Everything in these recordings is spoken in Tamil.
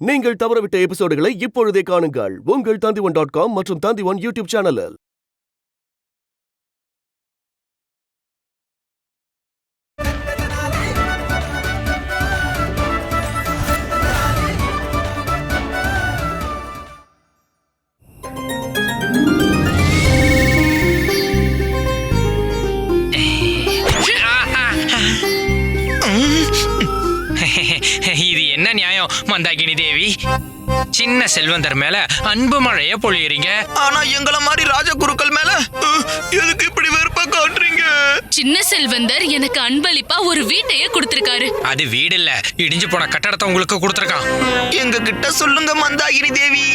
நீங்கள் தவறவிட்ட எபிசோடுகளை இப்பொழுதே காணுங்கள் உங்கள் Tandivan.com மற்றும் Tandivan யூடியூப் சேனலில். இது என்ன நியாயம் மந்தாகினி தேவி? சின்ன செல்வந்தர் மேல அன்பு மழைய பொழியறீங்க, ஆனா எங்களை மாதிரி ராஜகுருக்கள் மேல எதுக்கு இப்படி வெறுப்பா காட்டுறீங்க? சின்ன செல்வந்தர் எனக்கு அன்பளிப்பா ஒரு வீட்டையே கொடுத்திருக்காரு. அது வீடு இல்ல, இடிஞ்சு போன கட்டடத்தை உங்களுக்கு கொடுத்திருக்கான். எங்க கிட்ட சொல்லுங்க மந்தாகினி தேவி,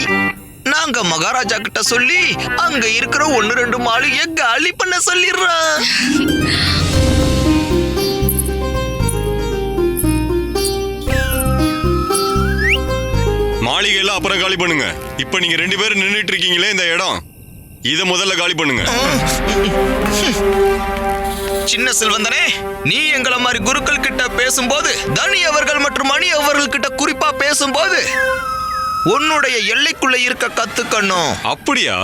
நாங்க மகாராஜா கிட்ட சொல்லி அங்க இருக்கிற 1-2 மாளிகையை காலி பண்ண சொல்லிடுறோம். மாளிகையெல்லாம் அப்புறம் காலி பண்ணுங்க. இப்ப நீங்க 2 பேரும் நின்றுட்டு இருக்கீங்களே இந்த இடம், இத முதல்ல காலி பண்ணுங்க. சின்ன செல்வந்தனே, நீ எங்களை மாதிரி குருக்கள் கிட்ட பேசும்போது, தனி அவர்கள் மற்றும் மணி அவர்கள் கிட்ட குறிப்பா பேசும்போது உன்னுடைய எல்லைக்குள்ள இருக்க கத்துக்கணும். அப்படியா?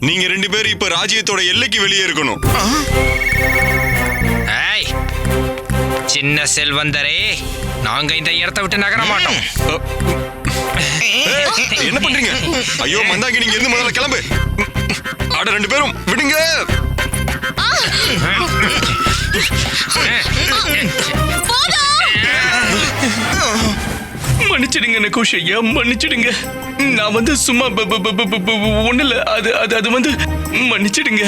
நீங்க 2 பேரும் இப்ப ராஜ்யத்தோட எல்லைக்கு வெளியே இருக்கணும். ஏய் சின்ன செல்வந்தரே, நாங்க இந்த இடத்தை விட்டு நகர மாட்டோம். என்ன பண்றீங்க? ஐயோ மந்தாகி, நீங்க இருந்து முதல்ல கிளம்பு. அட 2 பேரும் விடுங்க. மன்னிச்சிடுங்க நகுஷ் ஐயா, மன்னிச்சிடுங்க. நான் சும்மா ஒண்ணுல அது மன்னிச்சிடுங்க.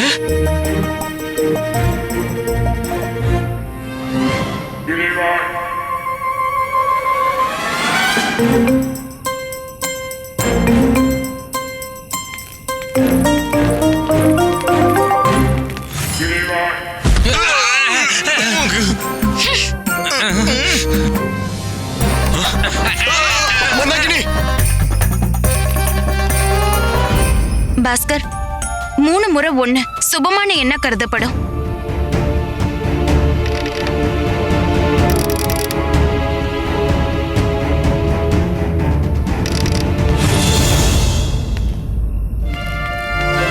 பாஸ்கர், 3 முறை 1 சுபமான என்ன கருதப்படும்?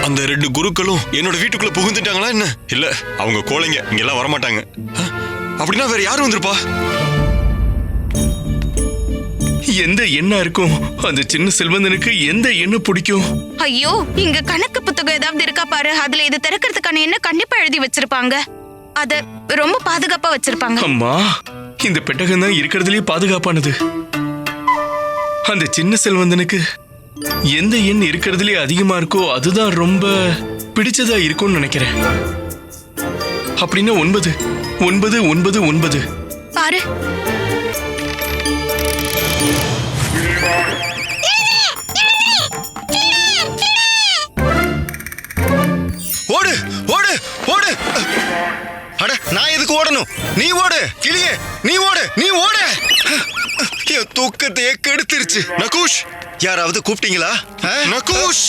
அந்த 2 குருக்களும் என்னோட வீட்டுக்குள்ள புகுந்துட்டாங்களா என்ன? இல்ல, அவங்க கோழைங்க, இங்கெல்லாம் வரமாட்டாங்க. அப்படின்னா வேற யாரும் வந்திருப்பா? எந்த எண்ணம் இருக்கும்? அந்த சின்ன செல்வந்தனுக்கு எந்த எண்ணம் பிடிக்கும்? ஐயோ, இங்க கணக்கு புத்தகம் ஏதாவது இருக்கா பாரு. அதுல இது திறக்கிறதுக்கான எண்ணம் கண்டிப்பா எழுதி வச்சிருப்பாங்க. அத ரொம்ப பாதுகாப்பா வச்சிருப்பாங்க. அம்மா, இந்த பெட்டகம் தான் இருக்கிறதுலயே பாதுகாப்பானது. அந்த சின்ன செல்வந்தனுக்கு எந்த எண் இருக்கிறதுலயே அதிகமா இருக்கோ அதுதான் ரொம்ப பிடிச்சதா இருக்கும்னு நினைக்கிறேன். அப்படின்னா 9 9 9 9 பாரு. ஓடு ஓடு ஓடு. அட, நான் எதுக்கு ஓடணும்? நீ ஓடு கிளியே, நீ ஓடு, நீ ஓடு. என் தூக்கத்தையே கெடுத்துருச்சு. நகுஷ், யாராவது கூப்பிட்டீங்களா? நகுஷ்,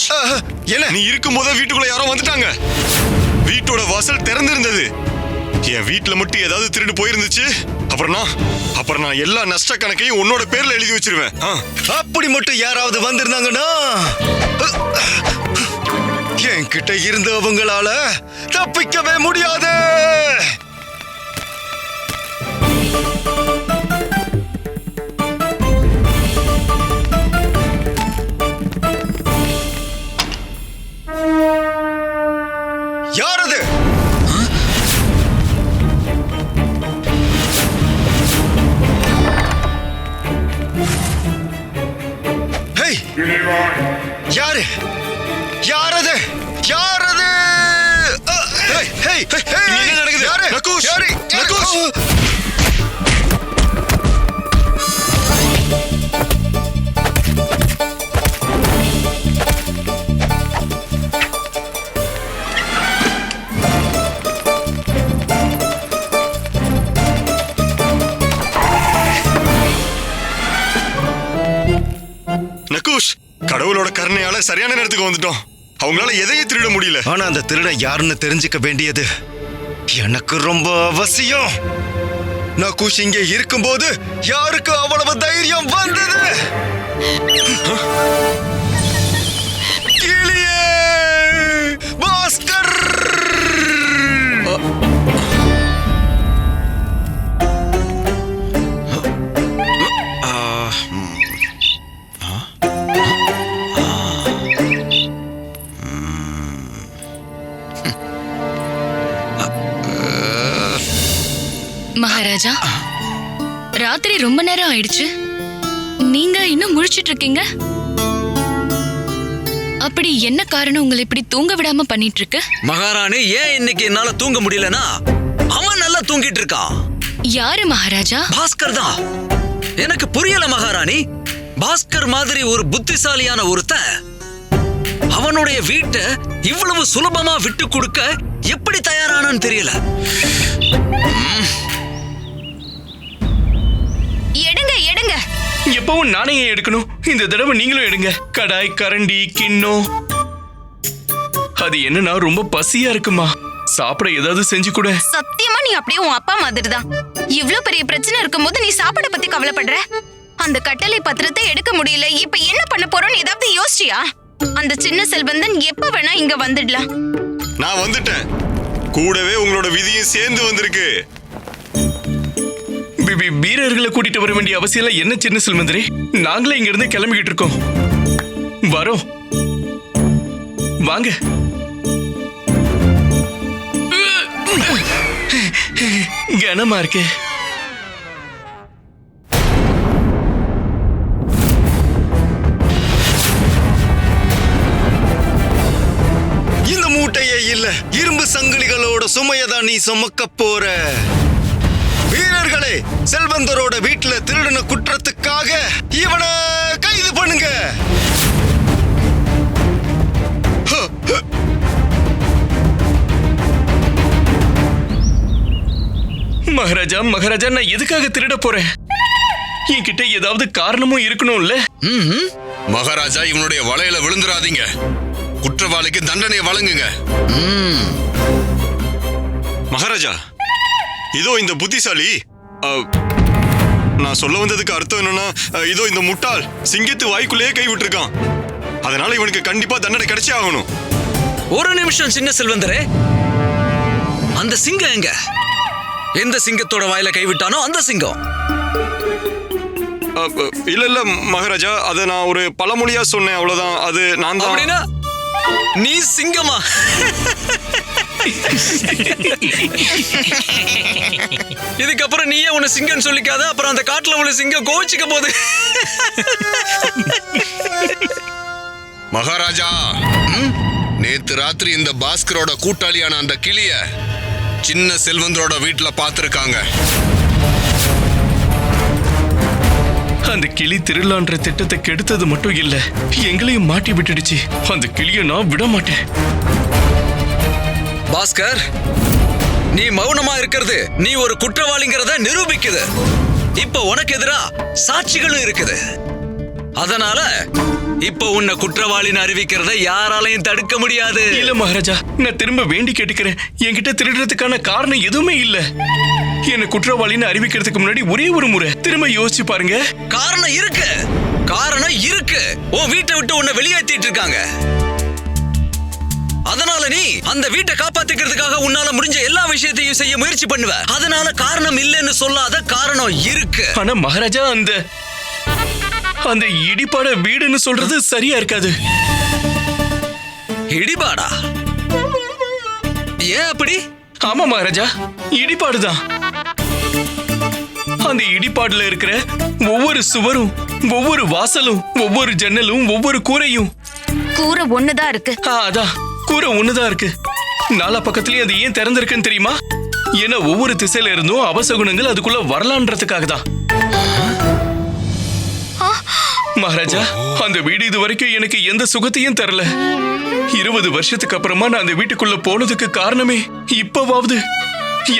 என்ன? நீ இருக்கும் போதே வீட்டுக்குள்ள யாரோ வந்துட்டாங்க. வீட்டோட வாசல் திறந்திருந்தது. என் வீட்டுல மட்டும் ஏதாவது திருடு போயிருந்துச்சு, அப்புறம் நான் எல்லா நஷ்ட கணக்கையும் உன்னோட பேர்ல எழுதி வச்சிருவேன். அப்படி மட்டும் யாராவது வந்திருந்தாங்கன்னா என்கிட்ட இருந்து அவங்களால தப்பிக்கவே முடியாது. யாரது? யாரு? யாரது? யாரது? என்ன நடக்குது? யாரு? நகுஷ், யாரு? நகுஷ். நகுஷ், கடவுளோட கருணையால சரியான நேரத்துக்கு வந்துட்டோம். அவங்களால எதையும் திருட முடியல. ஆனா அந்த திருடன் யாருன்னு தெரிஞ்சுக்க வேண்டியது எனக்கு ரொம்ப அவசியம். நகுஷ் இங்கே இருக்கும்போது யாருக்கு அவ்வளவு தைரியம் வந்தது? மகாராஜா. ராத்திரி ரொம்ப நேரம் ஆயிடுச்சு, நீங்க இன்னும் முழிச்சிட்டு இருக்கீங்க. அப்படி என்ன காரணம் உங்களை இப்படி தூங்க விடாம பண்ணிட்டு இருக்கு? மகாராணி, ஏன் இன்னைக்கு என்னால தூங்க முடியலனா, அவன் நல்லா தூங்கிட்டு இருக்கான். யாரு மகாராஜா? பாஸ்கர் தான். எனக்கு புரியல மகாராணி. பாஸ்கர் மாதிரி ஒரு புத்திசாலியான ஒருத்தன் அவனுடைய வீட்டை இவ்வளவு சுலபமா விட்டு கொடுக்க எப்படி தயாரானான்னு தெரியல. எடுங்க எடுங்க. எப்பவும் நானே ஏன் எடுக்கணும்? இந்த தடவை நீங்களும் எடுங்க. கடாய், கரண்டி, கிண்ணம். அது என்னன்னா ரொம்ப பசியா இருக்குமா, சாப்பிட ஏதாவது செஞ்சு கூட. சத்தியமா நீ அப்படியே உன் அப்பா மாதிரி தான். இவ்ளோ பெரிய பிரச்சனை இருக்கும்போது நீ சாப்பாட பத்தி கவலைப்படுற? அந்த கட்டளை பத்திரத்தை எடுக்க முடியல, இப்ப என்ன பண்ண போறோம்னு ஏதாவது யோசிச்சியா? அந்த சின்ன செல்வந்தன் எப்ப வேணா இங்க வந்துடலாம். நான் வந்துட்டேன். கூடவே உங்களோட விதியும் சேர்ந்து வந்திருக்கு. வீரர்களை கூட்டிட்டு வர வேண்டிய அவசியம் என்ன சின்ன செல்வந்தரே? நாங்களே இங்க இருந்து கிளம்பிக்கிட்டு இருக்கோம். வரோம், வாங்க. கனமா இருக்கு. இந்த மூட்டையே இல்ல, இரும்பு சங்கிலிகளோட சுமையதான் நீ சுமக்க போற. வீரர்களே, செல்வந்தரோட வீட்டுல திருடின குற்றத்துக்காக இவனை கைது பண்ணுங்க. மகாராஜா, மகாராஜா, நான் எதுக்காக திருட போறேன்? என்கிட்ட ஏதாவது காரணமும் இருக்கணும்ல. மகாராஜா, இவனுடைய வலையில விழுந்துராதீங்க. குற்றவாளிக்கு தண்டனை வழங்குங்க. மகாராஜா, இதோ இந்த புத்திசாலி, நான் சொல்ல வந்ததுக்கு அர்த்தம் என்னன்னா, இதோ இந்த முட்டாள் சிங்கத்து வாய்க்குள்ளேயே கை விட்டுருக்கான். அதனால இவனுக்கு கண்டிப்பா தண்டனை கிடைச்சே ஆகணும். ஒரு நிமிஷம் சின்ன செல்வந்தரே, அந்த சிங்கம் எங்க? எந்த சிங்கத்தோட வாயில கைவிட்டானோ அந்த சிங்கம். இல்ல இல்ல மகாராஜா, அதை நான் ஒரு பழமொழியா சொன்னேன், அவ்வளவுதான். அது நான் தான். அப்படின்னா நீ சிங்கமா? இதுக்கப்புறம் நீயே உன்னை சிங்கம் சொல்லிக்காத, அப்புறம் அந்த காட்டுல உள்ள சிங்கம் கோவிச்சுக்க போகுது. மகாராஜா, நேத்து ராத்திரி இந்த பாஸ்கரோட கூட்டாளியான அந்த கிளிய சின்ன செல்வந்தரோட வீட்டுல பாத்திருக்காங்க. அந்த கிளி திருடலான்ற திட்டத்தை கெடுத்தது மட்டும் இல்ல, எங்களையும் மாட்டி விட்டுடுச்சு. அந்த கிளியை நான் விட மாட்டேன். பாஸ்கர், நீ மௌனமா இருக்கிறது நீ ஒரு குற்றவாளிங்கிறத நிரூபிக்குது. இப்ப உனக்கு எதிரா சாட்சிகளும் இருக்குது. அதனால இப்ப உன்னை குற்றவாளின்னு அறிவிக்கிறத யாராலையும் தடுக்க முடியாது. இல்ல மகாராஜா, நான் திரும்ப வேண்டி கேட்டுக்கிறேன். என்கிட்ட திருடுறதுக்கான காரணம் எதுவுமே இல்ல. என்ன குற்றவாளின்னு அறிவிக்கிறதுக்கு முன்னாடி ஒரே ஒரு முறை திரும்ப யோசிச்சு பாருங்க. காரணம் இருக்கு, காரணம் இருக்கு. உன் வீட்டை விட்டு உன்னை வெளியேற்றிட்டு இருக்காங்க. அதனால நீ அந்த வீட்டை காப்பாத்திக்கிறதுக்காக உன்னால முடிஞ்ச எல்லா விஷயத்தையும் செய்ய முயற்சி பண்ணுவ. அதனால காரணம் இல்லைன்னு சொல்லாத, காரணம் இருக்கு. ஆனா மகாராஜா, அந்த இடிபாட வீடுன்னு சொல்றது சரியா இருக்காது. இடிபாடா? ஏன் அப்படி? ஆமா மகாராஜா, இடிபாடுதான். அந்த இடிபாடுல இருக்கிற ஒவ்வொரு சுவரும், ஒவ்வொரு வாசலும், ஒவ்வொரு ஜன்னலும், ஒவ்வொரு கூரையும். கூரை ஒண்ணுதான் இருக்கு. அதான், கூரை ஒண்ணுதான் இருக்கு. நாலா பக்கத்துலயும் அது ஏன் திறந்திருக்குன்னு தெரியுமா? ஏன்னா ஒவ்வொரு திசையில இருந்தும் அபசகுனங்கள் அதுக்குள்ள வரலான்றதுக்காக தான். மகாராஜா, அந்த வீடு இது வரைக்கும் எனக்கு எந்த சுகத்தையும் தரல. 20 வருஷத்துக்கு அப்புறமா நான் அந்த வீட்டுக்குள்ள போனதுக்கு காரணமே இப்பவாவது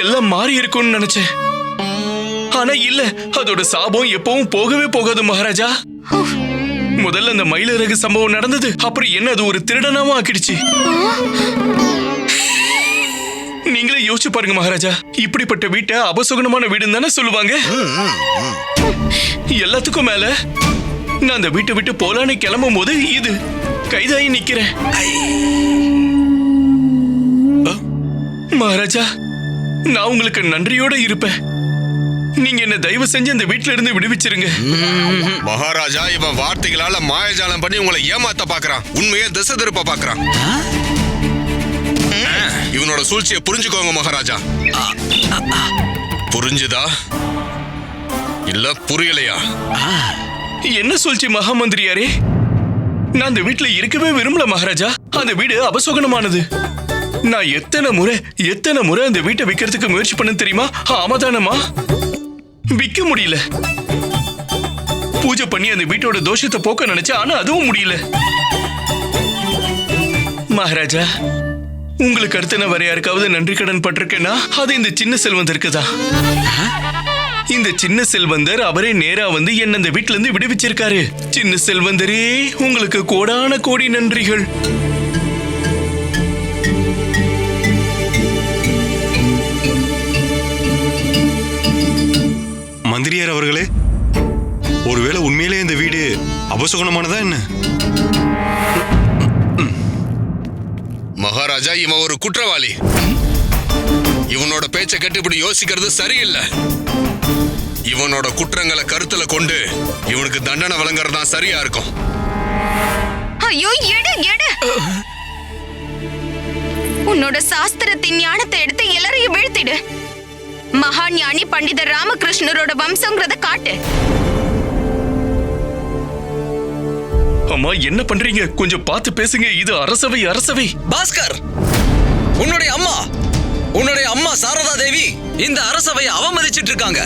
எல்லாம் மாறி இருக்கும்னு நினைச்சேன். ஆனா இல்ல, அதோட சாபம் எப்பவும் போகவே போகாது மகாராஜா. முதல்ல அந்த மயிலிறகு சம்பவம் நடந்தது, அப்புறம் என்ன அது ஒரு திருடனாவும் ஆக்கிடுச்சு. நீங்களே யோசிச்சு பாருங்க மகாராஜா, இப்படிப்பட்ட வீட்டை அபசகுனமான வீடுன்னு தானே சொல்லுவாங்க. எல்லாத்துக்கும் மேல நான் அந்த வீட்டை விட்டு போலான்னு கிளம்பும் போது இது கைதாகி நிக்கிறேன். மகாராஜா, நான் உங்களுக்கு நன்றியோட இருப்பேன். நீங்க என்ன தயவு செஞ்சு அந்த வீட்டுல இருந்து விடுவிச்சிருங்க. மகாராஜா, இவன் வார்த்தைகளால மாயஜாலம் பண்ணி உங்களை ஏமாத்த பாக்குறான். உண்மையை திசை திருப்ப பாக்குறான். இவனோட சூழ்ச்சியை புரிஞ்சுக்கோங்க மகாராஜா. புரிஞ்சுதா இல்ல புரியலையா? என்ன சொல்ச்சு மகாமந்திரியாரே? நான் அந்த வீட்டுல இருக்கவே விரும்பல மகாராஜா. அந்த வீடு அபசகுனமானது. நான் எத்தனை முறை அந்த வீட்டை விற்கிறதுக்கு முயற்சி பண்ண தெரியுமா? ஆமாதானமா? விற்க முடியல. பூஜை பண்ணி அந்த வீட்டோட தோஷத்தை போக்க நினைச்சேன், ஆனா அதுவும் முடியல. மகாராஜா, உங்களுக்கு அடுத்து நான் வேற யாருக்காவது நன்றி கடன் பட்டிருக்கேன்னா அது இந்த சின்ன செல்வந்தருக்கு தான். இந்த சின்ன செல்வந்தர் அவரே நேரா வந்து என்ன அந்த வீட்டுல இருந்து விடுவிச்சிருக்காரு. சின்ன செல்வந்தரே, உங்களுக்கு கோடான கோடி நன்றிகள். மந்திரியார் அவர்களே, ஒருவேளை உண்மையிலே இந்த வீடு அபசகுனமானதா என்ன? மகாராஜா, இவன் ஒரு குற்றவாளி. இவனோட பேச்சை கேட்டு இப்படி யோசிக்கிறது சரியில்லை. இவனோட குற்றங்களை கருத்துல கொண்டு இவனுக்கு தண்டனை வழங்குறது தான் சரியா இருக்கும். ஐயோ, எடு எடு. உன்னோட சாஸ்திரத்தின் ஞானத்தை எடுத்து எல்லாரையும் வீழ்த்திடு. மகா ஞானி பண்டிதர் ராமகிருஷ்ணரோட வம்சங்கிறத காட்டு. அம்மா, என்ன பண்றீங்க? கொஞ்சம் பார்த்து பேசுங்க. இது அரசவை. பாஸ்கர், உன்னுடைய அம்மா சாரதா தேவி இந்த அரசவையை அவமதிச்சிட்டு இருக்காங்க.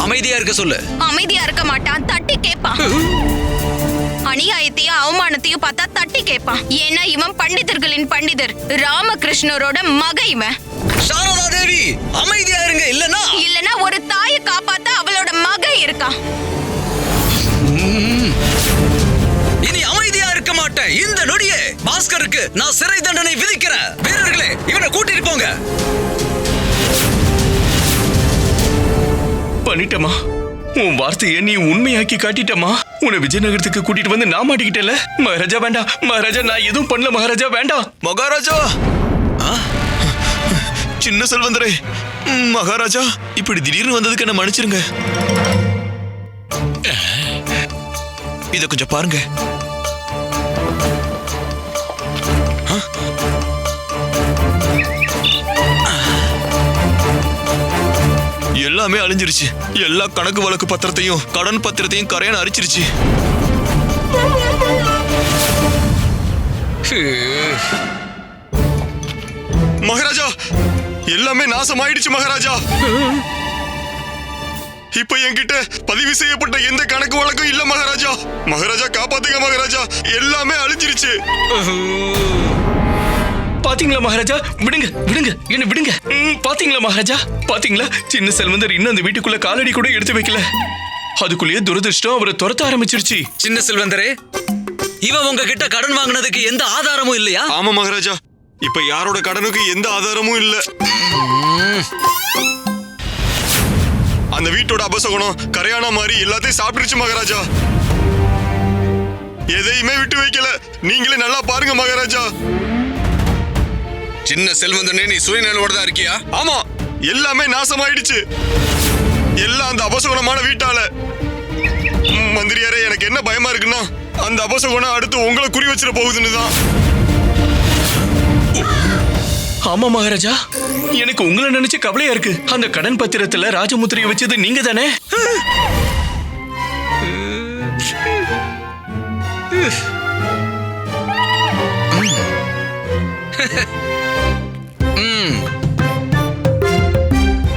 அமைதியா இருக்க சொல்லு. அமைதியா இருக்க மாட்டான், தட்டி கேட்பான். அநியாயத்தையும் அவமானத்தையும் பார்த்தா தட்டி கேட்பான். ஏன்னா இவன் பண்டிதர்களின் பண்டிதர் ராமகிருஷ்ணரோட மக. இவன் சாரதா தேவி, அமைதியா இருங்க. இல்லனா ஒரு தாயை காப்பாத்த அவளோட மக இருக்கான். இனி அமைதியா இருக்க மாட்டேன். இந்த நொடியே பாஸ்கருக்கு நான் சிறை தண்டனை விதிக்கிறேன். வீரர்களே, இவனை கூட்டிட்டு போங்க. பண்ணிட்டமா, உன் வார்த்தையை நீ உண்மையாக்கி காட்டிட்டமா. உன்னை விஜயநகரத்துக்கு கூட்டிட்டு வந்து நான் மாட்டிக்கிட்டல. மகாராஜா வேண்டாம். மகாராஜா, நான் எதுவும் பண்ணல. மகாராஜா வேண்டாம். மகாராஜா, சின்ன செல்வந்தரே, மகாராஜா இப்படி திடீர்னு வந்ததுக்கு என்ன மன்னிச்சிருங்க. இத கொஞ்சம் பாருங்க. எல்லாமே அழிஞ்சிருச்சு. எல்லா கணக்கு வழக்கு பத்திரத்தையும் கடன் பத்திரத்தையும் கரையான் அரிச்சிருச்சு. மகாராஜா, எல்லாமே நாசமாயிடுச்சு மகாராஜா. இப்ப என்கிட்ட பதிவு செய்யப்பட்ட எந்த கணக்கு வழக்கும் இல்ல மகாராஜா. மகாராஜா, காப்பாத்துங்க மகாராஜா. எல்லாமே அழிஞ்சிருச்சு. பாத்தீங்களா மகாராஜா? விடுங்க என்ன விடுங்க. பாத்தீங்களா மகாராஜா? பாத்தீங்களா, சின்ன செல்வந்தர் இன்னும் அந்த வீட்டுக்குள்ள காலடி கூட எடுத்து வைக்கல. அதுக்குள்ளேயே துரதிருஷ்டம் அவரை துரத்த ஆரம்பிச்சிருச்சு. சின்ன செல்வந்தரே, இவன் உங்ககிட்ட கடன் வாங்கினதுக்கு எந்த ஆதாரமும் இல்லையா? ஆமா மகாராஜா, இப்ப யாரோட கடனுக்கு எந்த ஆதாரமும் இல்ல. அந்த வீட்டோட அபசகுணம் கரையானா மாதிரி எல்லாத்தையும் சாப்பிட்டுருச்சு மகாராஜா. எதையுமே விட்டு வைக்கல. நீங்களே நல்லா பாருங்க மகாராஜா. சின்ன செல்வந்தனே, நீ சுயநலவோட தான் இருக்கியா? ஆமா, எல்லாமே நாசமாயிடுச்சு. எல்லாம் அந்த அபசகுணமான வீட்டால. மந்திரியாரே, எனக்கு என்ன பயமா இருக்குன்னா அந்த அபசகுணம் அடுத்து உங்களை குறி வச்சிட போகுதுன்னு தான். ஆமா மகாராஜா, எனக்கு உங்களை நினைச்சு கவலையா இருக்கு. அந்த கடன் பத்திரத்துல ராஜமுத்திரையை வச்சது நீங்க தானே?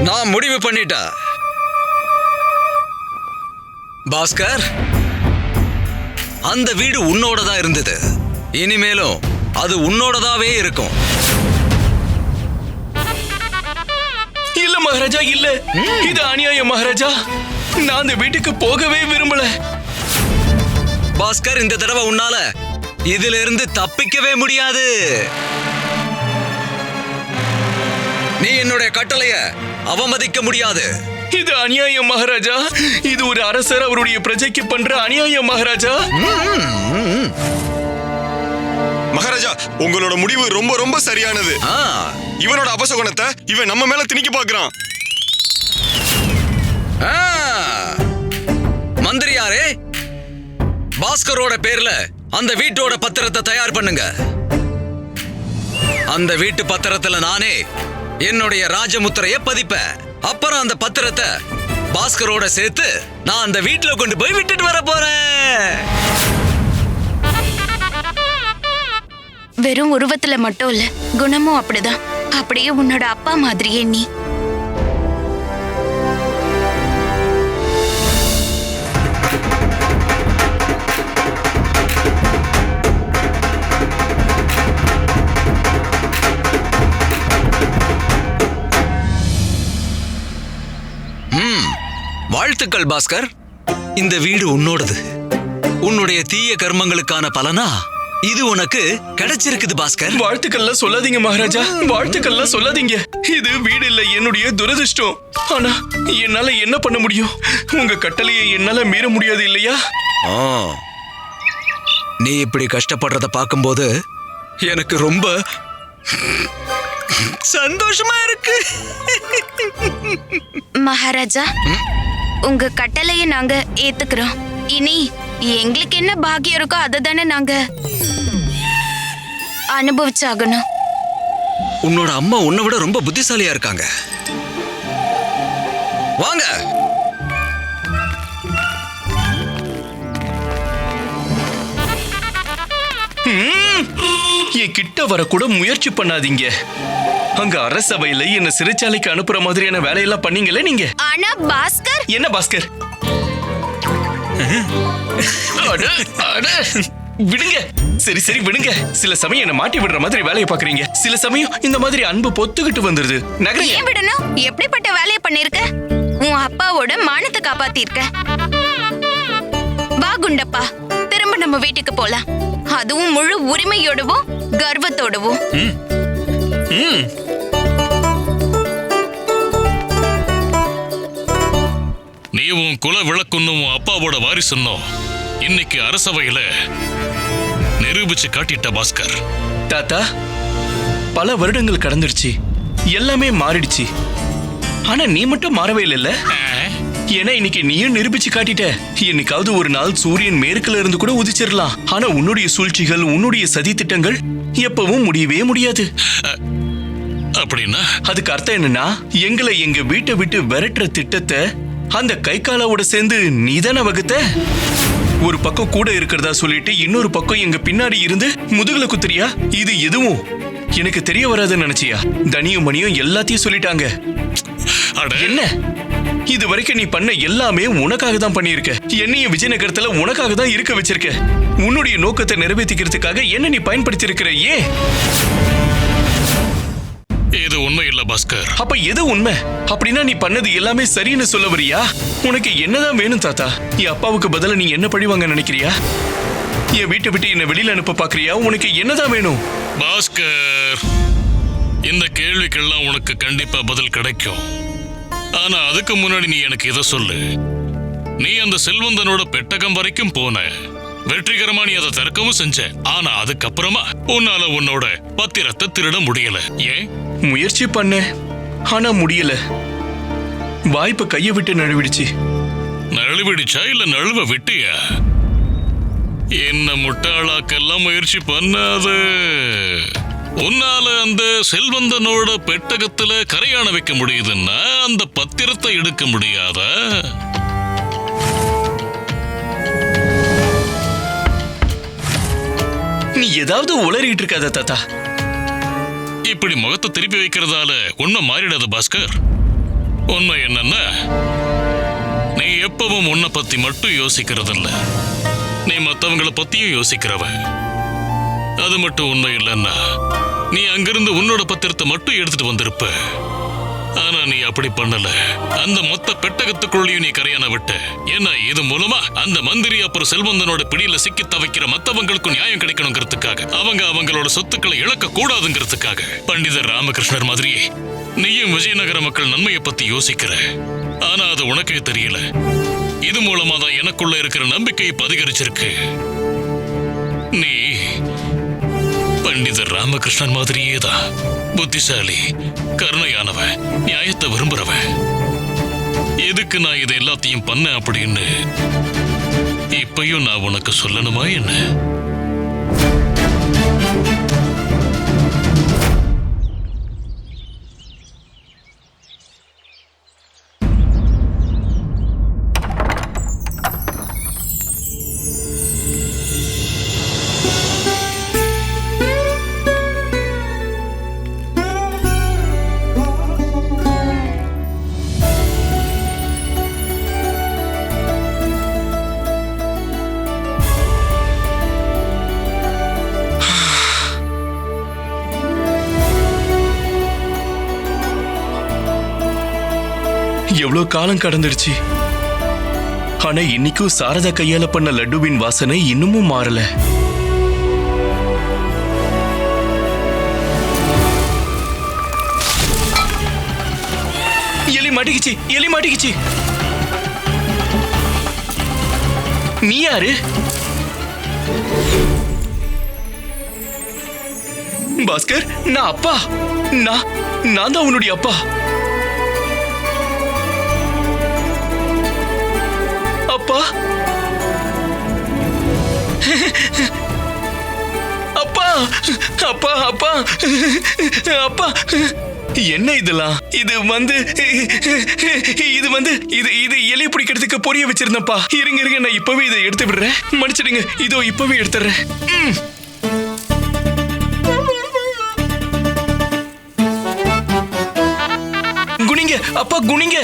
நான் முடிவு பண்ணிட்டா. பாஸ்கர், அந்த வீடு உன்னோடதா இருந்தது. இனிமேலும் அது உன்னோடதாவே இருக்கும். இல்ல மகாராஜா, இல்ல. இது அநியாயம் மகாராஜா. நான் அந்த வீட்டுக்கு போகவே விரும்பல. பாஸ்கர், இந்த தடவை உன்னால இதுல இருந்து தப்பிக்கவே முடியாது. நீ என்னுடைய கட்டளைய அவமதிக்க முடியாது. இது அநியாயம் மகாராஜா. இது ஒரு அரசர் அவருடைய பிரஜைக்கு பண்ற அநியாயம் மகாராஜா. மகாராஜா, உங்களோட முடிவு ரொம்ப ரொம்ப சரியானது. இவனோட அபசகுணத்தை இவன் நம்ம மேல திணிக்க பாக்குறான். மந்திரியாரே, பாஸ்கரோட பேர்ல அந்த வீட்டோட பத்திரத்தை தயார் பண்ணுங்க. அந்த வீட்டு பத்திரத்துல நானே என்னுடைய ராஜமுத்திரைய பதிப்ப. அப்புறம் அந்த பத்திரத்தை பாஸ்கரோட சேர்த்து நான் அந்த வீட்டுல கொண்டு போய் விட்டுட்டு வர போறேன். வெறும் உருவத்துல மட்டும் இல்ல, குணமும் அப்படிதான். அப்படியே உன்னோட அப்பா மாதிரியே நீ. வாழ்த்துக்கள் பாஸ்கர். இந்த வீடு உன்னோடது. உன்னுடைய தீய கர்மங்களுக்கான பலனா இது உனக்கு கிடைச்சிருக்குது பாஸ்கர். வாழ்த்துக்கள்லாம் சொல்லாதீங்க மகாராஜா, வாழ்த்துக்கள்லாம் சொல்லாதீங்க. இது வீடு இல்ல, என்னுடைய துரதிர்ஷ்டம். ஆனா என்னால என்ன பண்ண முடியும்? உங்க கட்டளையை என்னால மீற முடியாது இல்லையா? நீ இப்படி கஷ்டப்படுறத பார்க்கும்போது எனக்கு ரொம்ப சந்தோஷமா இருக்கு. மகாராஜா, உங்க கட்டளையை நாங்க ஏத்துக்கிறோம். இனி எங்களுக்கு என்ன பாக்கியம் இருக்கோ அதை தானே நாங்க அனுபவிச்சாகணும். உன்னோட அம்மா உன்னை விட ரொம்ப புத்திசாலியா இருக்காங்க. வாங்க. என் கிட்ட வரக்கூட முயற்சி பண்ணாதீங்க. அங்க அரசவையில என்ன சிறைச்சாலைக்கு அனுப்புற மாதிரியான வேலையெல்லாம் பண்ணீங்களே நீங்க. ஆனா பாஸ்கர். என்ன பாஸ்கர்? விடுங்க, சரி சரி விடுங்க. சில சமயம் என்ன மாட்டி விடுற மாதிரி வேலையை பாக்குறீங்க, சில சமயம் இந்த மாதிரி அன்பு பொத்துக்கிட்டு வந்துருது. நகரங்க. ஏன் விடணும்? எப்படிப்பட்ட வேலையை பண்ணிருக்க? உன் அப்பாவோட மானத்தை காப்பாத்திருக்க. வா குண்டப்பா, திரும்ப நம்ம வீட்டுக்கு போலாம். அதுவும் முழு உரிமையோடவும் கர்வத்தோடவும். நீ உன் குல விளக்குன்னும் உன் அப்பாவோட வாரிசுன்னும் இன்னைக்கு அரசவையில நிரூபிச்சு காட்டிட்ட பாஸ்கர். தாத்தா, பல வருடங்கள் கடந்துருச்சு, எல்லாமே மாறிடுச்சு. ஆனா நீ மட்டும் மாறவே இல்லைல்ல? ஏன்னா இன்னைக்கு நீயும் நிரூபிச்சு காட்டிட்ட. என்னைக்காவது ஒரு நாள் சூரியன் மேற்குல இருந்து கூட உதிச்சிடலாம். ஆனா உன்னுடைய சூழ்ச்சிகள், உன்னுடைய சதி திட்டங்கள் எப்பவும் முடியவே முடியாது. அப்படின்னா அதுக்கு அர்த்தம் என்னன்னா, எங்களை எங்க வீட்டை விட்டு விரட்டுற திட்டத்தை அந்த கை காலாவோட சேர்ந்து நீதான வகுத்த. ஒரு பக்கம் கூட இருக்கிறதா சொல்லிட்டு இன்னொரு பக்கம் எங்க பின்னாடி இருந்து முதுகுல குத்துறியா? இது எதுவும் எனக்கு தெரிய வராதுன்னு நினைச்சியா? தனியும் மணியும் எல்லாத்தையும் சொல்லிட்டாங்க. என்ன இது வரைக்கும் நீ பண்ண எல்லாமே உனக்காக தான் பண்ணியிருக்க. என்னையும் விஜயநகரத்துல உனக்காக தான் இருக்க வச்சிருக்க. உன்னுடைய நோக்கத்தை நிறைவேற்றிக்கிறதுக்காக என்ன நீ பயன்படுத்தி இருக்கிற. ஏன் இது உண்மை இல்ல பாஸ்கர். அப்ப எது உண்மை? அப்படின்னா நீ பண்ணது எல்லாமே சரின்னு சொல்ல வரியா? உனக்கு என்னதான் வேணும் தாத்தா? என் அப்பாவுக்கு பதிலா நீ என்ன பழிவாங்க நினைக்கிறியா? என் வீட்டை விட்டு என்ன வெளியில அனுப்ப பாக்குறியா? உனக்கு என்னதான் வேணும்? பாஸ்கர், இந்த கேள்விக்கெல்லாம் உனக்கு கண்டிப்பா பதில் கிடைக்கும். ஆனா அதுக்கு முன்னாடி நீ எனக்கு இதை சொல்லு. நீ அந்த செல்வந்தனோட பெட்டகம் வரைக்கும் போன, வெற்றிகரமா நீ அதை திறக்கவும் செஞ்ச. ஆனா அதுக்கப்புறமா உன்னால உன்னோட பத்திரத்தை திருட முடியல. ஏன்? முயற்சி பண்ண, ஆனா முடியல. வாய்ப்பு கைய விட்டு நழுவிடுச்சு. நழுவிடுச்சா இல்ல நழுவ விட்டியா? என்ன முட்டாளாக்கெல்லாம் முயற்சி பண்ணாத. உன்னால அந்த செல்வந்தனோட பெட்டகத்துல கரையாண வைக்க முடியுதுன்னா அந்த பத்திரத்தை எடுக்க முடியாதா? நீ ஏதாவது உளறிட்டு இருக்காத தாத்தா. இப்படி முகத்தை திருப்பி வைக்கிறதால உண்மை மாறிடாது பாஸ்கர். உண்மை என்னன்னா, நீ எப்பவும் உன்னை பத்தி மட்டும் யோசிக்கிறதில்ல, நீ மத்தவங்களை பத்தியும் யோசிக்கிறவ. அது மட்டும் உண்மை இல்லைன்னா நீ அங்கிருந்து உன்னோட பத்திரத்தை மட்டும் எடுத்துட்டு வந்திருப்ப. ஆனா நீ அப்படி பண்ணல. அந்த மொத்த பெட்டகத்துக்குள்ளேயும் நீ கரையான விட்ட. ஏன்னா இது மூலமா அந்த மந்திரி அப்புறம் செல்வந்தனோட பிடியில சிக்கி தவிக்கிற மத்தவங்களுக்கும் நியாயம் கிடைக்கணுங்கிறதுக்காக, அவங்களோட சொத்துக்களை இழக்க கூடாதுங்கிறதுக்காக. பண்டிதர் ராமகிருஷ்ணர் மாதிரியே நீயும் விஜயநகர மக்கள் நன்மையை பத்தி யோசிக்கிற. ஆனா அது உனக்கே தெரியல. இது மூலமா தான் எனக்குள்ள இருக்கிற நம்பிக்கை அதிகரிச்சிருக்கு. நீ பண்டிதர் ராமகிருஷ்ணன் மாதிரியே தான் புத்திசாலி, கருணையானவன், நியாயத்தை விரும்புறவன். எதுக்கு நான் இதை எல்லாத்தையும் பண்ண அப்படின்னு இப்பயும் நான் உனக்கு சொல்லணுமா என்ன? எவ்வளவு காலம் கடந்துருச்சு. ஆனா இன்னைக்கும் சாரதா கையால பண்ண லட்டுவின் வாசனை இன்னமும் மாறல. எலி மாட்டிக்கிச்சு. நீ யாரு? பாஸ்கர், நான் அப்பா. நான் தான் உன்னுடைய அப்பா. அப்பா அப்பா அப்பா அப்பா அப்பா என்ன இதெல்லாம்? இது எலி பிடிக்கிறதுக்கு பொரிய வச்சிருந்தப்பா. இருங்க நான் இப்பவே இதை எடுத்து விடுறேன். மன்னிச்சிடுங்க, இதோ இப்பவே எடுத்துறேன். குனிங்க அப்பா, குனிங்க.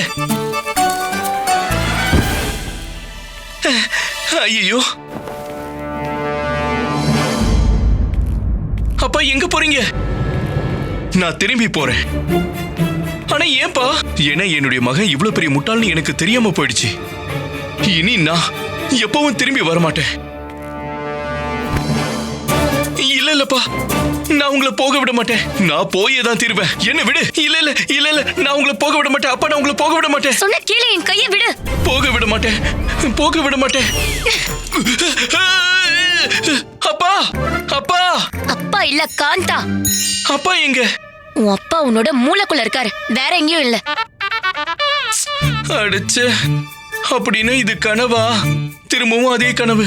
ஐயோ, அப்பா எங்க போறீங்க? நான் திரும்பி போறேன். ஆனா ஏன்பா? ஏன்னா என்னுடைய மகன் இவ்வளவு பெரிய முட்டாள்னு எனக்கு தெரியாம போயிடுச்சு. இனி நான் எப்பவும் திரும்பி வரமாட்டேன். இல்லப்பா, நான் உங்களை போக விட மாட்டேன். நான் போயே தான் தீருவேன். என்ன விடு. இல்ல நான் உங்களை போக விட மாட்டேன். அப்பா, நான் உங்களை போக விட மாட்டேன். சொன்ன கீழே என் கையை விடு. போக விட மாட்டேன். அப்பா அப்பா அப்பா இல்ல காந்தா. அப்பா எங்க? உன் அப்பா உன்னோட மூளைக்குள்ள இருக்காரு, வேற எங்கேயும் இல்ல. அடிச்சே. அப்படின்னா இது கனவா? திரும்பவும் அதே கனவு.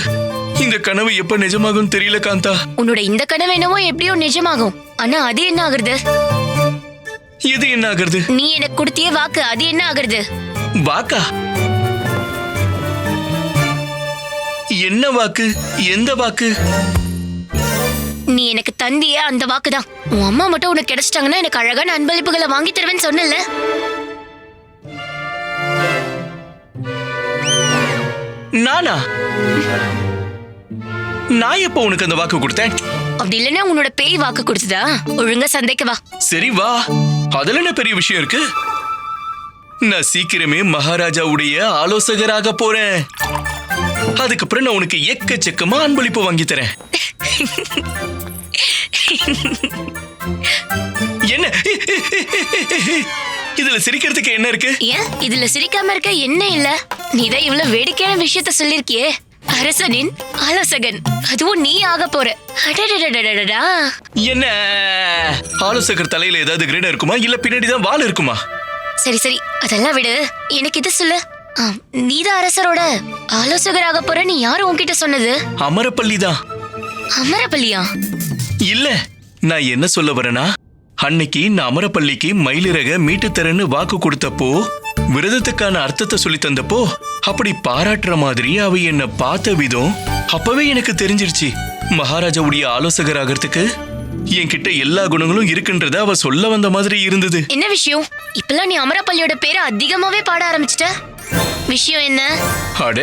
இந்த கனவு எப்ப நிஜமாகும் தெரியல காந்தா. உன்னோட இந்த கனவு என்னவோ எப்படியோ நிஜமாகும். ஆனா அது என்ன ஆகுறது? இது என்ன ஆகுறது? நீ எனக்கு கொடுத்திய வாக்கு, அது என்ன ஆகுறது? வாக்கா? என்ன வாக்கு? எந்த வாக்கு? நீ எனக்கு தந்திய அந்த வாக்குதான். உன் அம்மா மட்டும் உனக்கு கிடைச்சிட்டாங்கன்னா எனக்கு அழகான அன்பளிப்புகளை வாங்கி தருவேன்னு சொன்னல. நானா? நான் எப்ப உனக்கு அந்த வாக்கு கொடுத்தேன்? அப்படி இல்லைன்னா உன்னோட பேய் வாக்கு கொடுத்ததா? ஒழுங்கா சந்தைக்கு வா. சரி வா. அதுல என்ன பெரிய விஷயம் இருக்கு? நான் சீக்கிரமே மகாராஜாவுடைய ஆலோசகராக போறேன். அதுக்கப்புறம் நான் உனக்கு எக்கச்சக்கமா அன்பளிப்பு வாங்கி தரேன். என்ன இதுல சிரிக்கிறதுக்கு என்ன இருக்கு? ஏன் இதுல சிரிக்காம இருக்க என்ன இல்ல? நீதான் இவ்வளவு வேடிக்கையான விஷயத்த சொல்லிருக்கியே. அரசனின் ஆலோசகன், அதுவும் நீ ஆக போற. அடடடடடடா. என்ன ஆலோசகர் தலையில ஏதாவது கிரீடம் இருக்குமா, இல்ல பின்னாடிதான் வால் இருக்குமா? சரி சரி, அதெல்லாம் விடு. எனக்கு இது சொல்லு. நீதான் அரசரோட ஆலோசகராக போற. நீ யாரு உன்கிட்ட சொன்னது? அமரப்பள்ளி தான். அமரப்பள்ளியா? இல்ல, நான் என்ன சொல்ல வரேனா, அன்னைக்கு நான் அமரப்பள்ளிக்கு மயிலிறக மீட்டு தரேன்னு வாக்கு கொடுத்தப்போ, விரதத்துக்கான அர்த்தத்தை சொல்லி தந்தப்போ, அப்படி பாராட்டுற மாதிரி அவ என்ன பார்த்த விதம் அப்பவே எனக்கு தெரிஞ்சிருச்சு. மகாராஜாவுடைய ஆலோசகர் ஆகிறதுக்கு என்கிட்ட எல்லா குணங்களும் இருக்குன்றத அவ சொல்ல வந்த மாதிரி இருந்தது. என்ன விஷயம்? இப்பெல்லாம் நீ அமரப்பள்ளியோட பேரை அதிகமாவே பாட ஆரம்பிச்சிட்ட. விஷயம் என்ன? அட,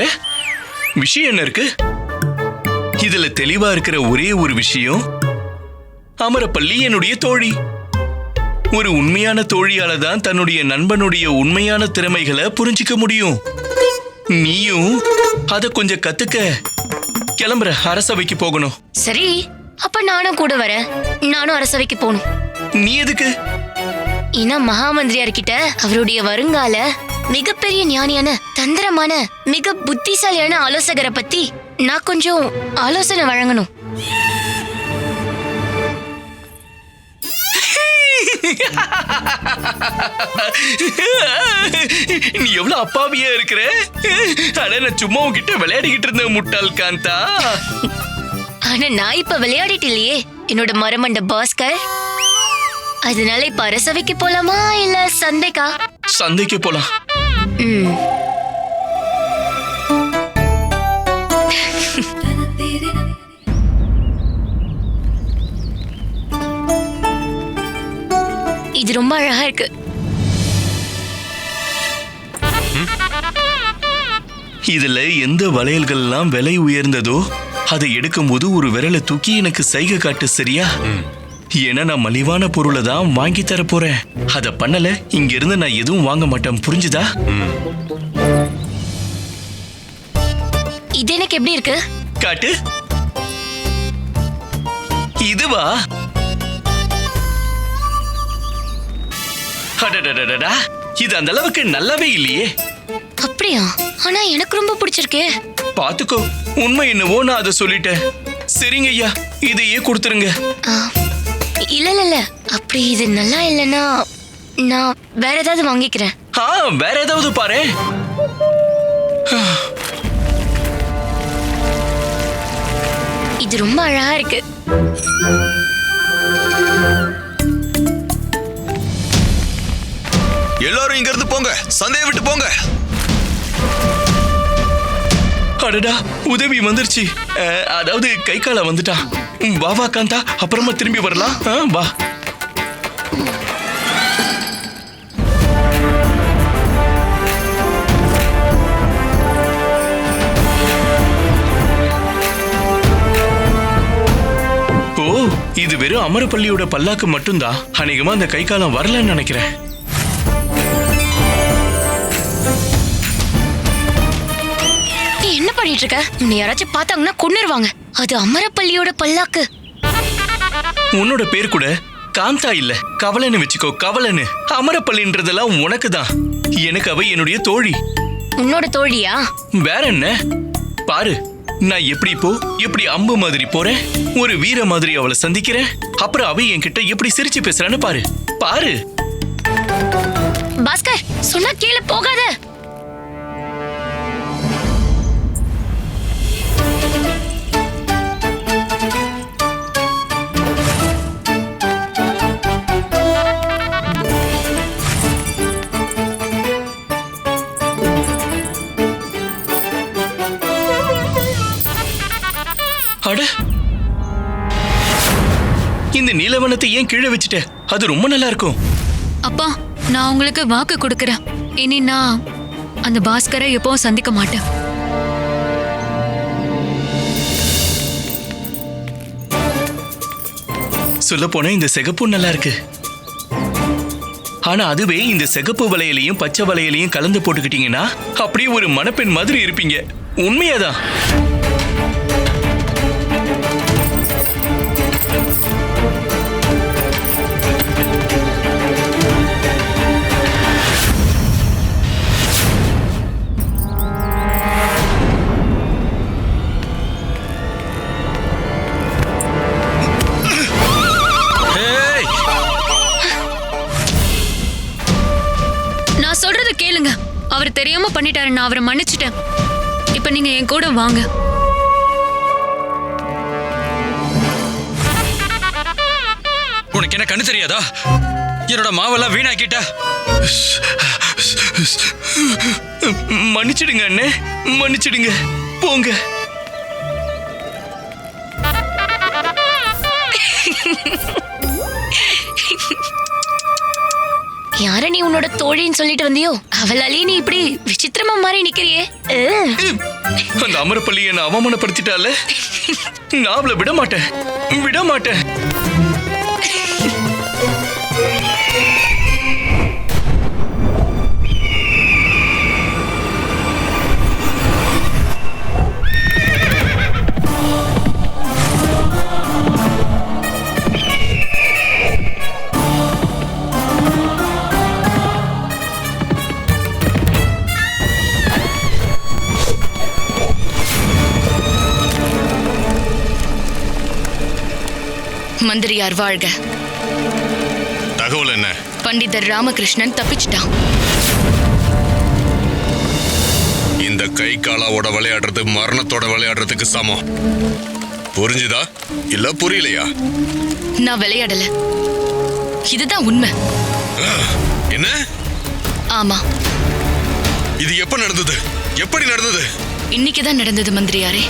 விஷயம் என்ன இருக்கு? இதுல தெளிவா இருக்கிற ஒரே ஒரு விஷயம், அமரப்பள்ளி என்னுடைய தோழி. ஒரு உண்மையான தோழியால தான் தன்னுடைய நண்பனுடைய உண்மையான திறமைகளை புரிஞ்சிக்க முடியும். நீயும் அத கொஞ்சம் கத்துக்க. கிளம்புற, அரசவைக்கு போகணும். சரி, அப்ப நானும் கூட வரேன். நானும் அரசவைக்கு போகணும். நீ எதுக்கு? ஏன்னா மகாமந்திரியார்கிட்ட அவருடைய வருங்கால மிகப்பெரிய ஞானியான, தந்திரமான, மிக புத்திசாலியான ஆலோசகரை பத்தி நான் கொஞ்சம் ஆலோசனை வழங்கணும். நீ எவ்வளவு அப்பாவியா இருக்கிற. அட, நான் சும்மா உன்கிட்ட விளையாடிக்கிட்டு இருந்த முட்டாள் காந்தா. ஆனா நான் இப்ப விளையாடிட்டு இல்லையே என்னோட மரமண்ட பாஸ்கர். அதனால இப்ப அரசவைக்கு போலாமா இல்ல சந்தைக்கா? சந்தைக்கு போலாம். இது ரொம்ப அழகா இருக்கு. இதுல எந்த வளையல்கள்லாம் விலை உயர்ந்ததோ அதை எடுக்கும்போது ஒரு விரலை தூக்கி எனக்கு சைகை காட்டு. சரியா? ஏன்னா நான் மலிவான பொருளை தான் வாங்கி தர போறேன். அத பண்ணல இங்க இருந்து நான் எதுவும் வாங்க மாட்டேன். புரிஞ்சுதா? இது எனக்கு எப்படி இருக்கு? காட்டு. இதுவா? அடடடடடா, இது அந்த அளவுக்கு நல்லாவே இல்லையே. அப்படியா? ஆனா எனக்கு ரொம்ப பிடிச்சிருக்கே. பாத்துக்கோ, உண்மை என்னவோ நான் அதை சொல்லிட்டேன். சரிங்க ஐயா, இதையே கொடுத்துருங்க. இல்ல இல்ல இல்ல, அப்படி இது நல்லா இல்லைன்னா நான் வேற ஏதாவது வாங்கிக்கிறேன். வேற ஏதாவது பாரு. இது ரொம்ப அழகா இருக்கு. எல்லாரும் இங்க இருந்து போங்க, சந்தையை விட்டு போங்க. அடடா, உதவி வந்துருச்சு. அதாவது கை கால வந்துட்டான். வா வா காந்தா, அப்புறமா திரும்பி வரலாம். வா. ஓ, இது வெறும் அமரப்பள்ளியோட பல்லாக்கு மட்டும்தான். அநேகமா அந்த கை காலம் வரலன்னு நினைக்கிறேன். என்ன பண்ணிட்டு இருக்க? உன்னை யாராச்சும் பார்த்தாங்கன்னா கொன்னுருவாங்க. அது அமரப்பள்ளியோட பல்லாக்கு. உன்னோட பேர் கூட காந்தா இல்ல, கவலைன்னு வச்சுக்கோ. கவலைன்னு. அமரப்பள்ளின்றதெல்லாம் உனக்கு தான். எனக்கு அவ என்னுடைய தோழி. உன்னோட தோழியா? வேற என்ன பாரு, நான் எப்படி அம்பு மாதிரி போறேன், ஒரு வீர மாதிரி அவளை சந்திக்கிறேன். அப்புறம் அவ என்கிட்ட எப்படி சிரிச்சு பேசுறான்னு பாரு. பாரு பாஸ்கர், சொன்னா கீழே போகாத. இந்த நீலவனத்தை ஏன் கீழே வச்சுட்ட? அது ரொம்ப நல்லா இருக்கும். அப்பா, நான் உங்களுக்கு வாக்கு கொடுக்கறேன். இனி நான் அந்த பாஸ்கரை எப்பவும் சந்திக்க மாட்டேன். சொல்ல போனா இந்த சிகப்பும் நல்லா இருக்கு. ஆனா அதுவே இந்த சிகப்பு வளையலையும் பச்சை வளையலையும் கலந்து போட்டுக்கிட்டீங்கன்னா அப்படியே ஒரு மணப்பெண் மாதிரி இருப்பீங்க. உண்மையாதான். சொல்றது கேளுங்க. அவர் தெரியாம பண்ணிட்டாரு, நான் அவரை மன்னிச்சிட்டேன். இப்ப நீங்க என் கூட வாங்க. உனக்கு என்ன கண்ணு தெரியாதா? என்னோட மாவெல்லாம் வீணாக்கிட்ட. மன்னிச்சிடுங்க அண்ணே, மன்னிச்சிடுங்க. போங்க. யார நீ உன்னோட தோழின்னு சொல்லிட்டு வந்தியோ, அவளாலே நீ இப்படி விசித்திரமா மாறி நிக்கிறியே. அந்த அமரப்பள்ளியை நான் அவமானப்படுத்திட்டால, நான் அவளை விட மாட்டேன், விட மாட்டேன். மந்திரியார் வாழ்க. தகவல் என்ன? பண்டிதர் ராமகிருஷ்ணன் தப்பிச்சிட்டான். இந்த கை காலாவோட விளையாடுறது மரணத்தோட விளையாடுறதுக்கு சமம். புரிஞ்சுதா இல்ல புரியலையா? நான் விளையாடல, இதுதான் உண்மை. என்ன? ஆமா. இது எப்ப நடந்தது? எப்படி நடந்தது? இன்னைக்குதான் நடந்தது மந்திரியாரே.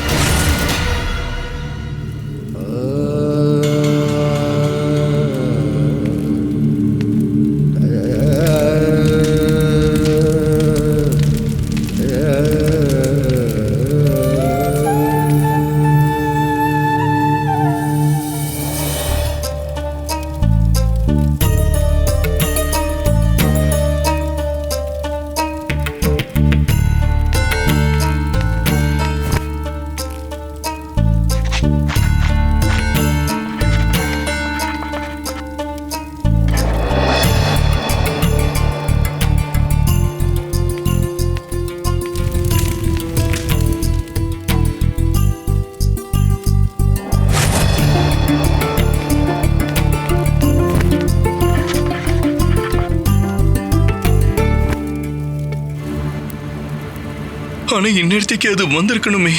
ஆனா இந்நேரத்துக்கு அது வந்திருக்கணுமே,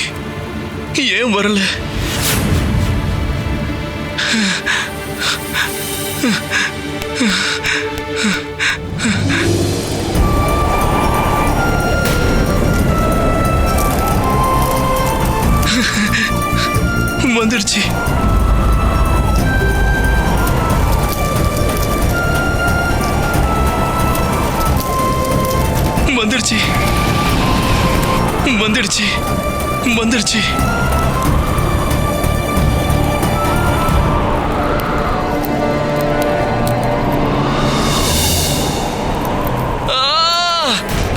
ஏன் வரல? வந்துடுச்சு. வந்துடுச்சு வந்துடுச்சு வந்துடுச்சு.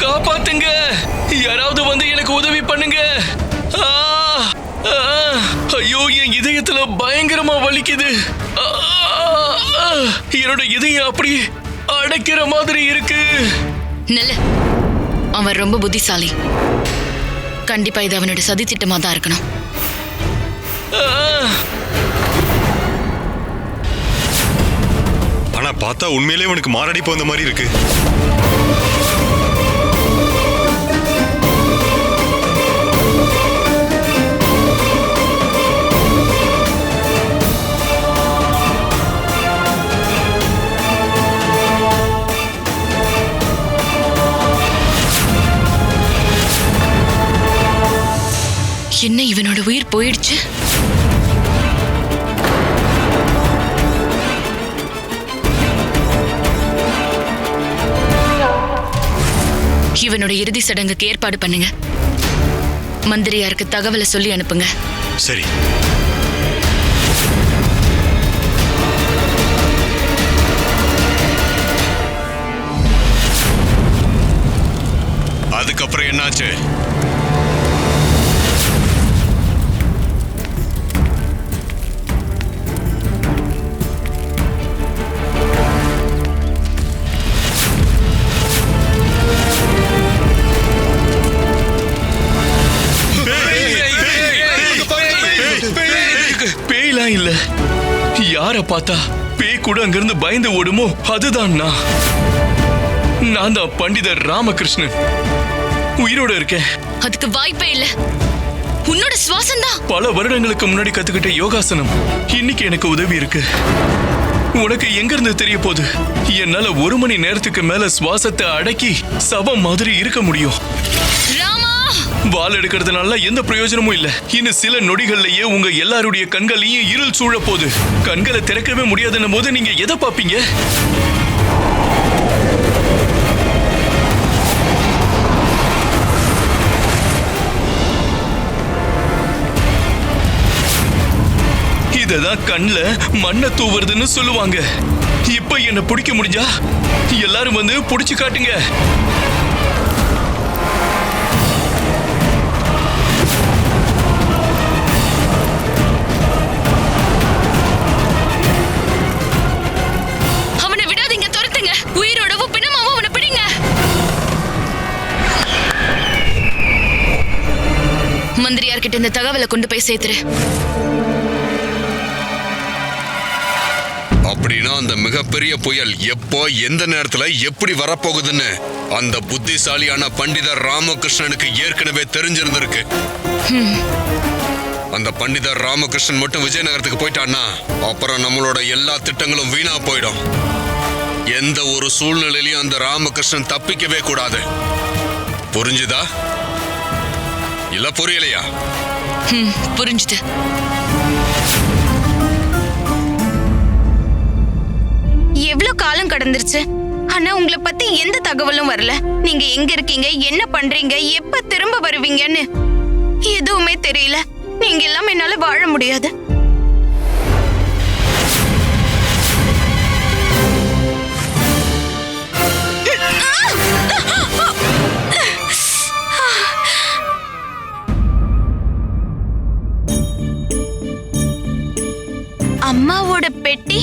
காப்பாத்துங்க, யாராவது வந்து எனக்கு உதவி பண்ணுங்க. ஐயோ, என் இதயத்துல பயங்கரமா வலிக்குது. என்னோட இதயம் அப்படியே அடைக்கிற மாதிரி இருக்கு. நல்ல, அவன் ரொம்ப புத்திசாலி. கண்டிப்பா இது அவனோட சதி திட்டமா தான் இருக்கணும். ஆனா பார்த்தா உண்மையிலே உனக்கு மாரடைப்பு வந்த மாதிரி இருக்கு. என்ன, இவனோட உயிர் போயிடுச்சு? இவனோட இறுதி சடங்குக்கு ஏற்பாடு பண்ணுங்க. மந்திரியாருக்கு தகவலை சொல்லி அனுப்புங்க. சரி. அதுக்கப்புறம் என்னாச்சு? பேய்லாம் இல்ல. யார பார்த்தா பேய் கூட அங்கிருந்து பயந்து ஓடுமோ அதுதான் நான் தான் பண்டிதர் ராமகிருஷ்ணன். உயிரோட இருக்கேன். அதுக்கு வாய்ப்பே இல்ல. உன்னோட சுவாசம் தான். பல வருடங்களுக்கு முன்னாடி கத்துக்கிட்ட யோகாசனம் இன்னைக்கு எனக்கு உதவி இருக்கு. உனக்கு எங்க இருந்து தெரிய போகுது? என்னால 1 மணி நேரத்துக்கு மேல சுவாசத்தை அடக்கி சவம் மாதிரி இருக்க முடியும். வால் எடுக்கிறதுனால எந்த பிரயோஜனமும் இல்ல. இன்னும் சில நொடிகள்லயே உங்க எல்லாருடைய கண்களையும் இருள் சூழ போகுது. கண்களை திறக்கவே முடியாதுன்னும் போது நீங்க எதை பாப்பீங்க? இததான் கண்ல மண்ணை தூவுறதுன்னு சொல்லுவாங்க. இப்ப என்ன பிடிக்க முடிஞ்சா எல்லாரும் வந்து பிடிச்சு காட்டுங்க. அவனை விடாதீங்க, துரத்துங்க. உயிரோடவும் பிணமாவும் அவனை பிடிங்க. மந்திரியார்கிட்ட இந்த தகவலை கொண்டு போய் சேர்த்துரு. அப்படின்னா அந்த மிகப்பெரிய புயல் எப்போ எந்த நேரத்துல எப்படி வரப்போகுதுன்னு அந்த புத்திசாலியான பண்டிதர் ராமகிருஷ்ணனுக்கு ஏற்கனவே தெரிஞ்சிருந்திருக்கு. அந்த பண்டிதர் ராமகிருஷ்ணன் மட்டும் விஜயநகரத்துக்கு போயிட்டான்னா அப்புறம் நம்மளோட எல்லா திட்டங்களும் வீணா போயிடும். எந்த ஒரு சூழ்நிலையிலும் அந்த ராமகிருஷ்ணன் தப்பிக்கவே கூடாது. புரிஞ்சுதா? இல்ல புரியலையா? புரிஞ்சுது. எவ்வளவு காலம் கடந்துருச்சு, ஆனா உங்களை பத்தி எந்த தகவலும் வரல. நீங்க எங்க இருக்கீங்க, என்ன பண்றீங்க, எப்ப திரும்ப வருவீங்கன்னு எதுவுமே தெரியல. நீங்க எல்லாம் என்னால வாழ முடியாது. அம்மாவோட பெட்டி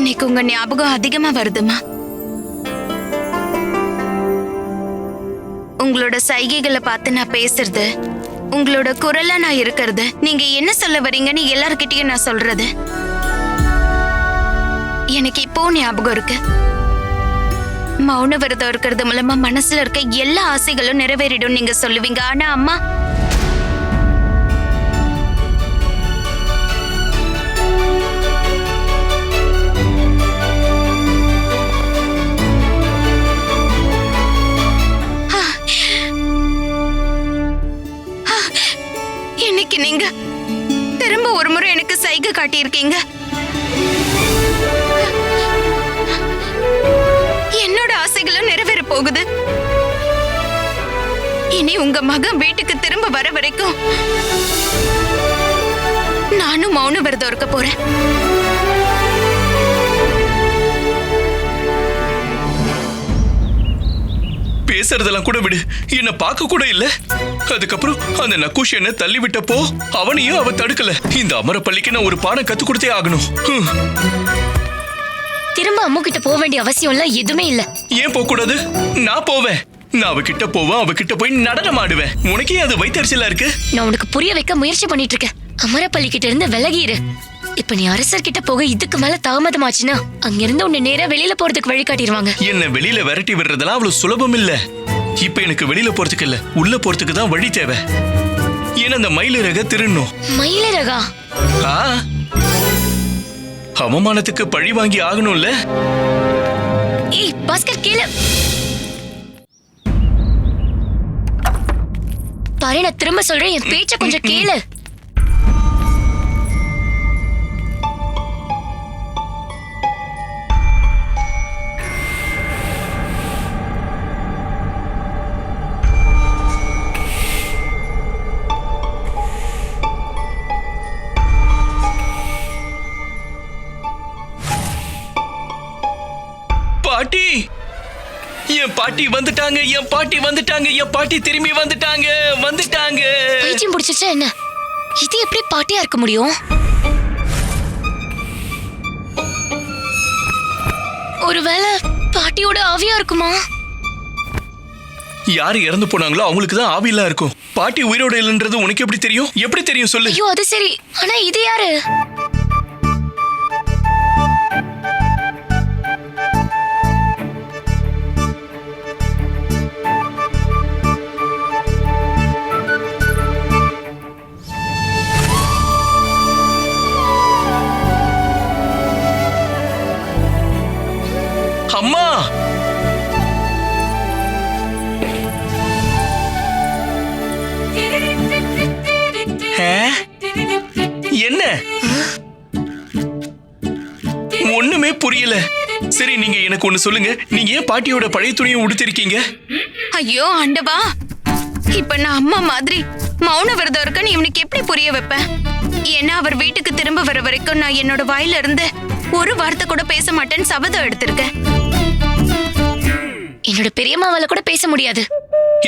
இன்னைக்கு உங்க ஞாபகம் அதிகமா வருதுமா. உங்களோட சைகைகளை பார்த்து நான் பேசுறது, உங்களோட குரல்ல நான் இருக்கிறது, நீங்க என்ன சொல்ல வரீங்கன்னு எல்லார்கிட்டயும் நான் சொல்றது எனக்கு இப்போ ஞாபகம் இருக்கு. மௌன விரதம் இருக்கிறது மூலமா மனசுல இருக்க எல்லா ஆசைகளும் நிறைவேறிடும் நீங்க சொல்லுவீங்க. ஆனா அம்மா, இன்னைக்கு நீங்க திரும்ப ஒரு முறை எனக்கு சைகை காட்டியிருக்கீங்க. என்னோட ஆசைகளும் நிறைவேற போகுது. இனி உங்க மகன் வீட்டுக்கு திரும்ப வர வரைக்கும் நானும் மௌன விரதம் இருக்க போறேன். பேசுறதெல்லாம் கூட விடு, என்ன பார்க்க கூட இல்ல. அதுக்கப்புறம் அந்த நக்குஷ் என்ன தள்ளி விட்டப்போ அவனையும் அவ தடுக்கல. இந்த அமரப்பள்ளிக்கு நான் ஒரு பாடம் கத்து கொடுத்தே ஆகணும். திரும்ப அம்மு கிட்ட போக வேண்டிய அவசியம் எல்லாம் எதுவுமே இல்ல. ஏன் போக கூடாது? நான் போவேன். நான் அவகிட்ட போவேன், அவகிட்ட போய் நடனம் ஆடுவேன். உனக்கே அது வைத்தறிச்சலா இருக்கு. நான் உனக்கு புரிய வைக்க முயற்சி பண்ணிட்டு இருக்கேன். அமரப்பள்ளி கிட்ட இருந்து விலகிரு. இப்ப நீ அரசர் கிட்ட போக இதுக்கு மேல தாமதமாச்சுன்னா அங்கிருந்து உன்னை நேரா வெளியில போறதுக்கு வழி காட்டிடுவாங்க. என்ன வெளியில விரட்டி விடுறதெல்லாம் அவ்வளவு சுலபம் இல்ல. இப்ப எனக்கு வெளியில போறதுக்கு இல்ல, உள்ள போறதுக்கு தான் வழி தேவை. ஏன்னா அந்த மயிலிறக திருடணும். மயிலிறகா? அவமானத்துக்கு பழி வாங்கி ஆகணும்ல. ஏய் பாஸ்கர், கீழே பாரு, நான் திரும்ப சொல்றேன், என் பேச்ச கொஞ்சம் கேளு. பாட்டி, என் பாட்டி வந்துட்டாங்க, என் பாட்டி வந்துட்டாங்க, என் பாட்டி திரும்பி வந்துட்டாங்க, வந்துட்டாங்க. பைத்தியம் பிடிச்சிருச்சா என்ன? இது எப்படி பாட்டியா இருக்க முடியும்? ஒருவேளை பாட்டியோட ஆவியா இருக்குமா? யாரு இறந்து போனாங்களோ அவங்களுக்கு தான் ஆவியெல்லாம் இருக்கும். பாட்டி உயிரோட இல்லைன்றது உனக்கு எப்படி தெரியும்? எப்படி தெரியும் சொல்லு? ஐயோ அது சரி, ஆனா இது யாரு? அம்மா, என்ன? ஒண்ணுமே புரியல. சரி, நீங்க எனக்கு ஒண்ணு சொல்லுங்க, நீங்க ஏன் பாட்டியோட பழைய துணியை உடுத்திருக்கீங்க? ஐயோ ஆண்டவா, இப்ப நான் அம்மா மாதிரி மௌன விரதம் இருக்கன்னு இவனுக்கு எப்படி புரிய வைப்பேன்? ஏன்னா அவர் வீட்டுக்கு திரும்ப வர வரைக்கும் நான் என்னோட வாயில இருந்து ஒரு வார்த்தை கூட பேச மாட்டேன்னு சபதம் எடுத்திருக்கேன். என்னோட பெரியம்மாவால கூட பேச முடியாது.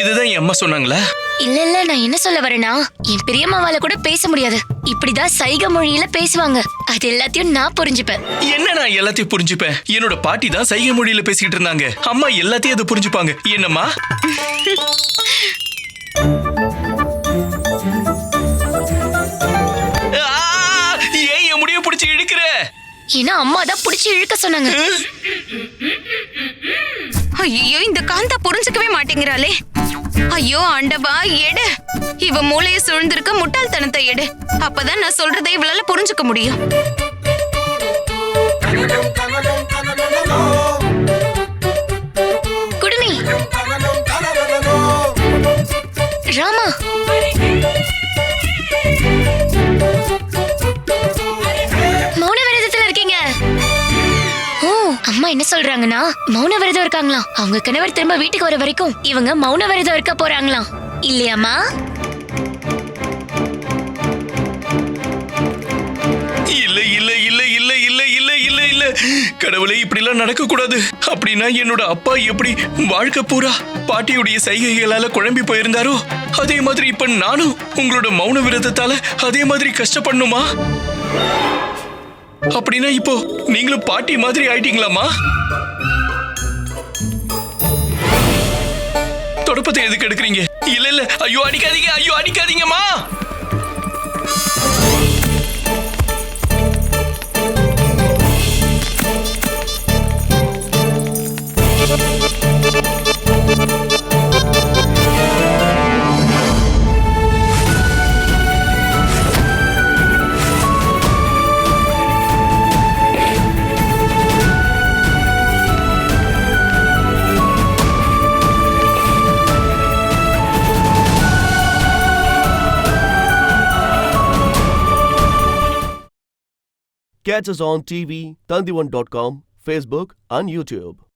இதுதான் என் அம்மா சொன்னாங்களா? இல்ல இல்ல, நான் என்ன சொல்ல வரேன்னா, என் பெரியம்மாவால கூட பேச முடியாது. இப்படிதான் சைகை மொழியில பேசுவாங்க. அது எல்லாத்தையும் நான் புரிஞ்சுப்பேன். என்ன நான் எல்லாத்தையும் புரிஞ்சுப்பேன்? என்னோட பாட்டி தான் சைகை மொழியில பேசிக்கிட்டு இருந்தாங்க. அம்மா எல்லாத்தையும் அதை புரிஞ்சுப்பாங்க. என்னம்மா? ஏன் என் முடிய பிடிச்சி இழுக்கிற? ஏன்னா அம்மா தான் பிடிச்சி இழுக்க சொன்னாங்க. ஐயோ, இந்த காந்தா புரிஞ்சுக்கவே மாட்டேங்கிறாளே. ஐயோ ஆண்டவா, எடு. இவ மூளையை சூழ்ந்திருக்க முட்டாள்தனத்தை எடு. அப்பதான் நான் சொல்றதை இவளால புரிஞ்சுக்க முடியும். குடுமி, ராமா, மௌன விரதத்துல இருக்கீங்க. ஓ, அம்மா என்ன சொல்றாங்கன்னா மௌன விரதம் இருக்காங்களாம். அவங்க கணவர் திரும்ப வீட்டுக்கு வர வரைக்கும் இவங்க மௌன விரதம் இருக்க போறாங்களாம். இல்லையாமா? இல்ல இல்ல இல்ல இல்ல இல்ல இல்ல இல்ல இல்ல, கடவுளே, இப்படி எல்லாம் நடக்க கூடாது. அப்படின்னா என்னோட அப்பா எப்படி வாழ்க்கை பூரா பாட்டியுடைய சைகைகளால குழம்பி போயிருந்தாரோ அதே மாதிரி இப்ப நானும் உங்களோட மௌன விரதத்தால அதே மாதிரி கஷ்டப்படணுமா? அப்படின்னா இப்போ நீங்களும் பாட்டி மாதிரி ஆயிட்டீங்களாமா? தொடப்பத்தை எதுக்கு எடுக்கிறீங்க? இல்ல இல்ல, ஐயோ அடிக்காதீங்க, ஐயோ அடிக்காதீங்கம்மா. Catch us on TV, Tandivan.com, Facebook and YouTube.